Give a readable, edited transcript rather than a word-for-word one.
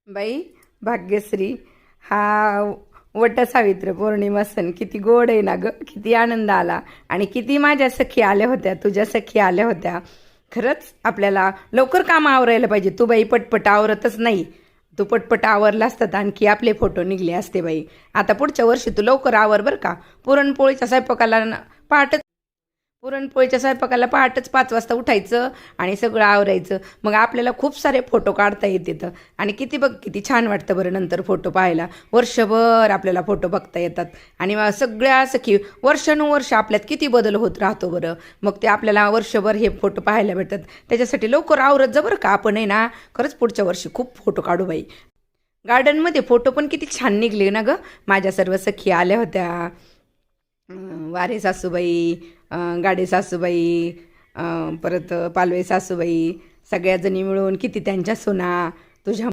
बाई भाग्यश्री, हा वटसावित्र पौर्णिमा सण किती गोड आहे ना ग, किती आनंद आला. आणि किती माझ्या सखी आल्या होत्या, तुझ्या सखी आल्या होत्या. खरंच आपल्याला लवकर काम आवरायला पाहिजे. तू बाई पटपट आवरतच नाही. तू पटपट आवरला असतात आणखी आपले फोटो निघले असते बाई. आता पुढच्या वर्षी तू लवकर आवर बरं का. पुरणपोळीच्या स्वयंपाकाला पहाटच पुरणपोळीच्या स्वयंपाकाला पहाटच 5 वाजता उठायचं आणि सगळं आवरायचं. मग आपल्याला खूप सारे फोटो काढता येतात. आणि किती बघ किती छान वाटतं बरं नंतर फोटो पाहायला. वर्षभर आपल्याला फोटो बघता येतात. आणि मग सगळ्या सखी वर्षानुवर्ष आपल्यात किती बदल होत राहतो बरं. मग ते आपल्याला वर्षभर हे फोटो पाहायला भेटतात. त्याच्यासाठी लवकर आवरत जा बरं का. आपण आहे ना खरंच पुढच्या वर्षी खूप फोटो काढू बाई. गार्डनमध्ये फोटो पण किती छान निघले ना गं. माझ्या सर्व सखी आल्या होत्या. वारे सासूबाई, गाडे सासूबाई, परत पालवे सासूबाई, सगळ्या जणी मिळून किती त्यांच्या सुना तुझ्या